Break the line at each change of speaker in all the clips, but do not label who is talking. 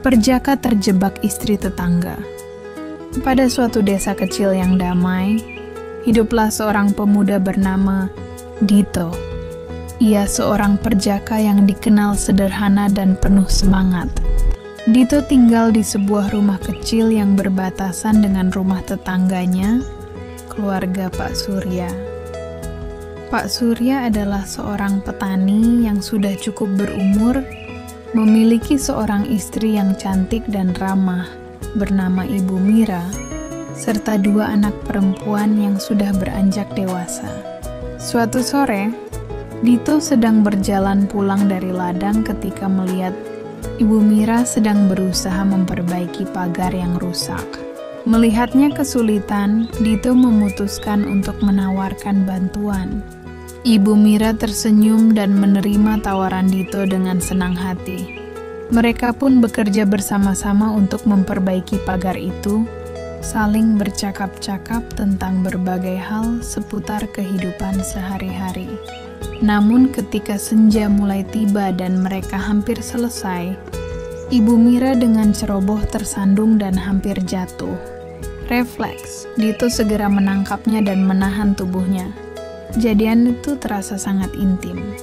Perjaka terjebak istri tetangga. Pada suatu desa kecil yang damai, hiduplah seorang pemuda bernama Dito. Ia seorang perjaka yang dikenal sederhana dan penuh semangat. Dito tinggal di sebuah rumah kecil yang berbatasan dengan rumah tetangganya, keluarga Pak Surya. Pak Surya adalah seorang petani yang sudah cukup berumur, memiliki seorang istri yang cantik dan ramah bernama Ibu Mira, serta 2 anak perempuan yang sudah beranjak dewasa. Suatu sore, Dito sedang berjalan pulang dari ladang ketika melihat Ibu Mira sedang berusaha memperbaiki pagar yang rusak. Melihatnya kesulitan, Dito memutuskan untuk menawarkan bantuan. Ibu Mira tersenyum dan menerima tawaran Dito dengan senang hati. Mereka pun bekerja bersama-sama untuk memperbaiki pagar itu, saling bercakap-cakap tentang berbagai hal seputar kehidupan sehari-hari. Namun ketika senja mulai tiba dan mereka hampir selesai, Ibu Mira dengan ceroboh tersandung dan hampir jatuh. Refleks, Dito segera menangkapnya dan menahan tubuhnya. Kejadian itu terasa sangat intim.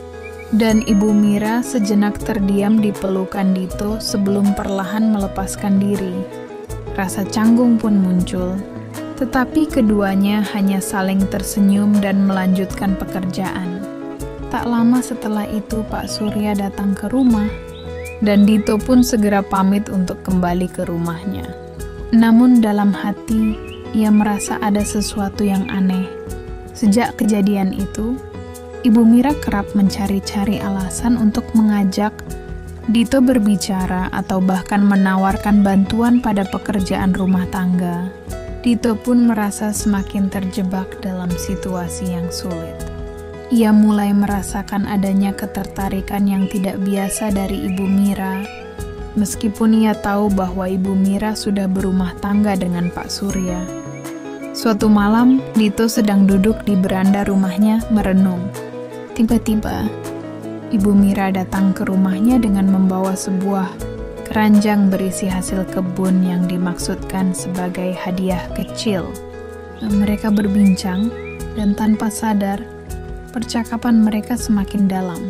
Dan Ibu Mira sejenak terdiam di pelukan Dito sebelum perlahan melepaskan diri. Rasa canggung pun muncul, tetapi keduanya hanya saling tersenyum dan melanjutkan pekerjaan. Tak lama setelah itu Pak Surya datang ke rumah, dan Dito pun segera pamit untuk kembali ke rumahnya. Namun dalam hati, ia merasa ada sesuatu yang aneh. Sejak kejadian itu, Ibu Mira kerap mencari-cari alasan untuk mengajak Dito berbicara atau bahkan menawarkan bantuan pada pekerjaan rumah tangga. Dito pun merasa semakin terjebak dalam situasi yang sulit. Ia mulai merasakan adanya ketertarikan yang tidak biasa dari Ibu Mira, meskipun ia tahu bahwa Ibu Mira sudah berumah tangga dengan Pak Surya. Suatu malam, Dito sedang duduk di beranda rumahnya merenung. Tiba-tiba, Ibu Mira datang ke rumahnya dengan membawa sebuah keranjang berisi hasil kebun yang dimaksudkan sebagai hadiah kecil. Mereka berbincang, dan tanpa sadar, percakapan mereka semakin dalam.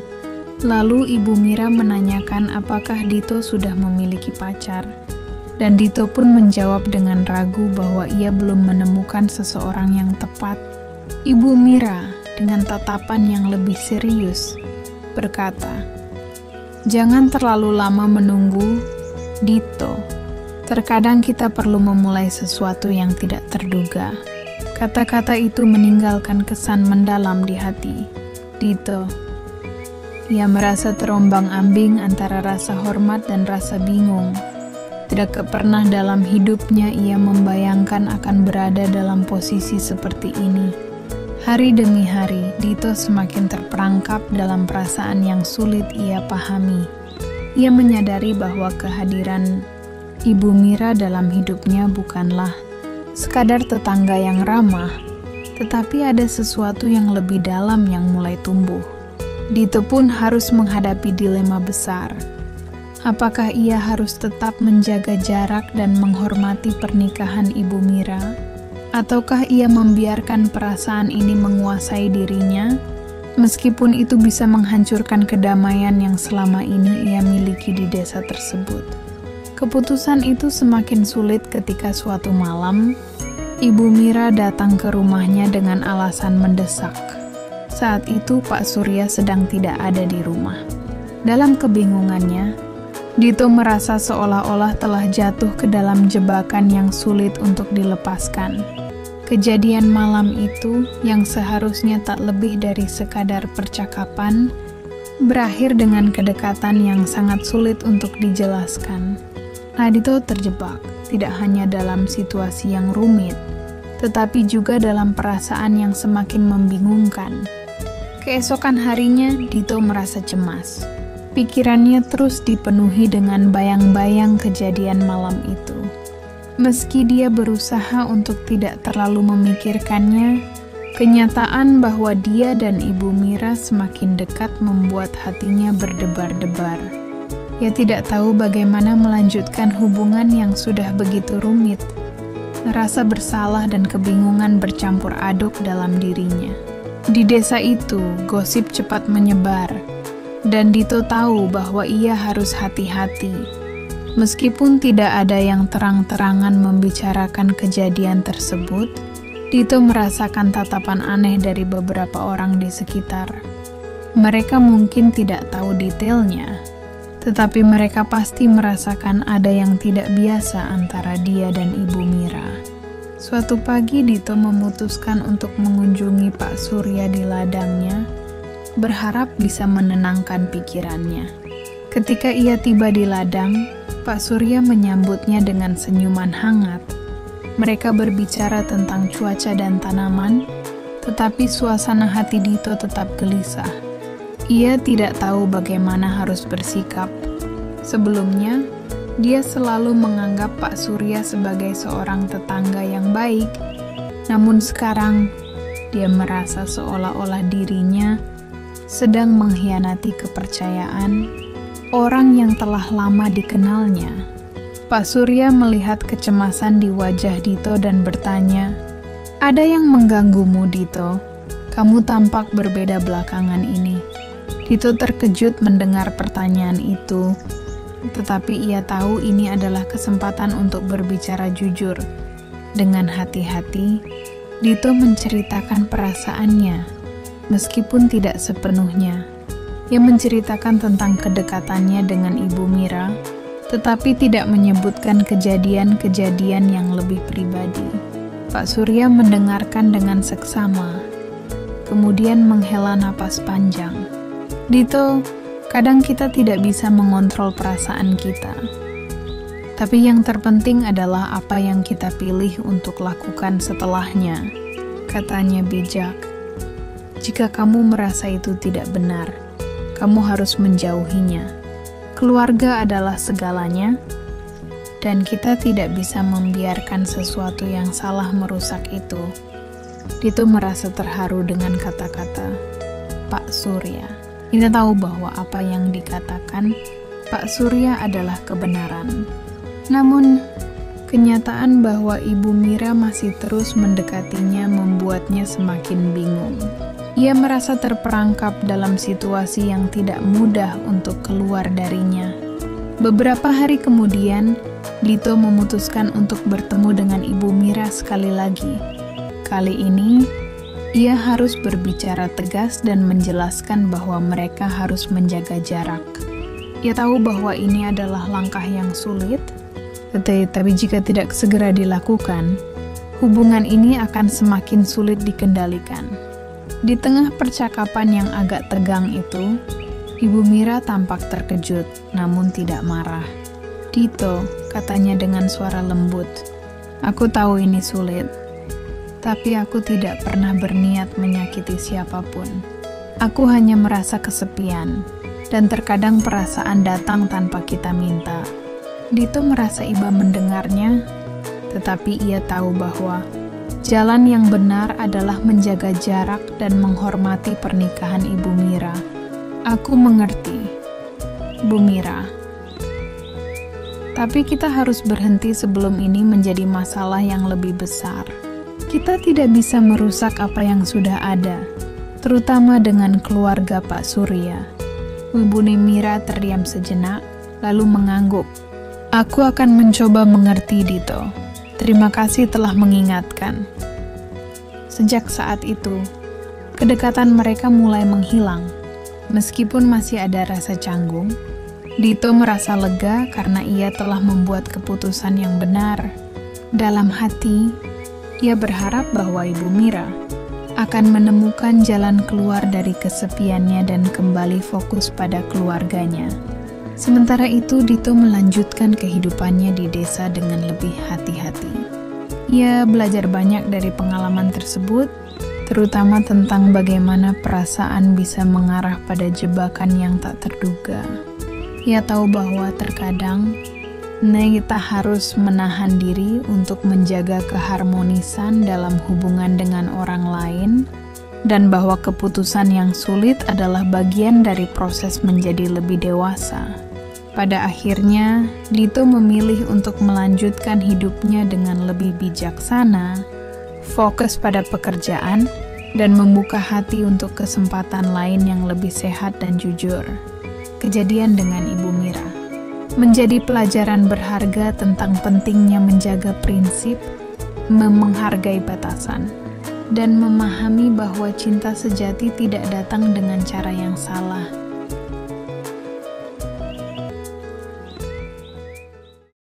Lalu Ibu Mira menanyakan apakah Dito sudah memiliki pacar. Dan Dito pun menjawab dengan ragu bahwa ia belum menemukan seseorang yang tepat. Ibu Mira dengan tatapan yang lebih serius berkata, "Jangan terlalu lama menunggu, Dito. Terkadang kita perlu memulai sesuatu yang tidak terduga." Kata-kata itu meninggalkan kesan mendalam di hati Dito. Ia merasa terombang-ambing antara rasa hormat dan rasa bingung. Tidak pernah dalam hidupnya ia membayangkan akan berada dalam posisi seperti ini. Hari demi hari, Dito semakin terperangkap dalam perasaan yang sulit ia pahami. Ia menyadari bahwa kehadiran Ibu Mira dalam hidupnya bukanlah sekadar tetangga yang ramah, tetapi ada sesuatu yang lebih dalam yang mulai tumbuh. Dito pun harus menghadapi dilema besar. Apakah ia harus tetap menjaga jarak dan menghormati pernikahan Ibu Mira? Ataukah ia membiarkan perasaan ini menguasai dirinya, meskipun itu bisa menghancurkan kedamaian yang selama ini ia miliki di desa tersebut? Keputusan itu semakin sulit ketika suatu malam, Ibu Mira datang ke rumahnya dengan alasan mendesak. Saat itu Pak Surya sedang tidak ada di rumah. Dalam kebingungannya, Dito merasa seolah-olah telah jatuh ke dalam jebakan yang sulit untuk dilepaskan. Kejadian malam itu, yang seharusnya tak lebih dari sekadar percakapan, berakhir dengan kedekatan yang sangat sulit untuk dijelaskan. Dito terjebak, tidak hanya dalam situasi yang rumit, tetapi juga dalam perasaan yang semakin membingungkan. Keesokan harinya, Dito merasa cemas. Pikirannya terus dipenuhi dengan bayang-bayang kejadian malam itu. Meski dia berusaha untuk tidak terlalu memikirkannya, kenyataan bahwa dia dan Ibu Mira semakin dekat membuat hatinya berdebar-debar. Ia tidak tahu bagaimana melanjutkan hubungan yang sudah begitu rumit. Rasa bersalah dan kebingungan bercampur aduk dalam dirinya. Di desa itu, gosip cepat menyebar, dan Dito tahu bahwa ia harus hati-hati. Meskipun tidak ada yang terang-terangan membicarakan kejadian tersebut, Dito merasakan tatapan aneh dari beberapa orang di sekitar. Mereka mungkin tidak tahu detailnya, tetapi mereka pasti merasakan ada yang tidak biasa antara dia dan Ibu Mira. Suatu pagi Dito memutuskan untuk mengunjungi Pak Surya di ladangnya, berharap bisa menenangkan pikirannya. Ketika ia tiba di ladang, Pak Surya menyambutnya dengan senyuman hangat. Mereka berbicara tentang cuaca dan tanaman, tetapi suasana hati Dito tetap gelisah. Ia tidak tahu bagaimana harus bersikap. Sebelumnya, dia selalu menganggap Pak Surya sebagai seorang tetangga yang baik. Namun sekarang, dia merasa seolah-olah dirinya sedang mengkhianati kepercayaan orang yang telah lama dikenalnya. Pak Surya melihat kecemasan di wajah Dito dan bertanya, "Ada yang mengganggumu, Dito? Kamu tampak berbeda belakangan ini." Dito terkejut mendengar pertanyaan itu, tetapi ia tahu ini adalah kesempatan untuk berbicara jujur. Dengan hati-hati, Dito menceritakan perasaannya, meskipun tidak sepenuhnya. Ia menceritakan tentang kedekatannya dengan Ibu Mira, tetapi tidak menyebutkan kejadian-kejadian yang lebih pribadi. Pak Surya mendengarkan dengan seksama, kemudian menghela napas panjang. "Dito, kadang kita tidak bisa mengontrol perasaan kita. Tapi yang terpenting adalah apa yang kita pilih untuk lakukan setelahnya," katanya bijak. "Jika kamu merasa itu tidak benar, kamu harus menjauhinya. Keluarga adalah segalanya, dan kita tidak bisa membiarkan sesuatu yang salah merusak itu." Dito merasa terharu dengan kata-kata Pak Surya. Dia tahu bahwa apa yang dikatakan Pak Surya adalah kebenaran. Namun, kenyataan bahwa Ibu Mira masih terus mendekatinya membuatnya semakin bingung. Ia merasa terperangkap dalam situasi yang tidak mudah untuk keluar darinya. Beberapa hari kemudian, Dito memutuskan untuk bertemu dengan Ibu Mira sekali lagi. Kali ini, ia harus berbicara tegas dan menjelaskan bahwa mereka harus menjaga jarak. Ia tahu bahwa ini adalah langkah yang sulit, tetapi jika tidak segera dilakukan, hubungan ini akan semakin sulit dikendalikan. Di tengah percakapan yang agak tegang itu, Ibu Mira tampak terkejut, namun tidak marah. "Dito," katanya dengan suara lembut, "aku tahu ini sulit, tapi aku tidak pernah berniat menyakiti siapapun. Aku hanya merasa kesepian, dan terkadang perasaan datang tanpa kita minta." Dito merasa iba mendengarnya, tetapi ia tahu bahwa jalan yang benar adalah menjaga jarak dan menghormati pernikahan Ibu Mira. "Aku mengerti, Bu Mira. Tapi kita harus berhenti sebelum ini menjadi masalah yang lebih besar. Kita tidak bisa merusak apa yang sudah ada, terutama dengan keluarga Pak Surya." Ibu Mira terdiam sejenak, lalu mengangguk. "Aku akan mencoba mengerti, Dito. Terima kasih telah mengingatkan." Sejak saat itu, kedekatan mereka mulai menghilang. Meskipun masih ada rasa canggung, Dito merasa lega karena ia telah membuat keputusan yang benar. Dalam hati, ia berharap bahwa Ibu Mira akan menemukan jalan keluar dari kesepiannya dan kembali fokus pada keluarganya. Sementara itu, Dito melanjutkan kehidupannya di desa dengan lebih hati-hati. Ia belajar banyak dari pengalaman tersebut, terutama tentang bagaimana perasaan bisa mengarah pada jebakan yang tak terduga. Ia tahu bahwa terkadang kita harus menahan diri untuk menjaga keharmonisan dalam hubungan dengan orang lain, dan bahwa keputusan yang sulit adalah bagian dari proses menjadi lebih dewasa. Pada akhirnya, Dito memilih untuk melanjutkan hidupnya dengan lebih bijaksana, fokus pada pekerjaan, dan membuka hati untuk kesempatan lain yang lebih sehat dan jujur. Kejadian dengan Ibu Mira menjadi pelajaran berharga tentang pentingnya menjaga prinsip, menghargai batasan, dan memahami bahwa cinta sejati tidak datang dengan cara yang salah,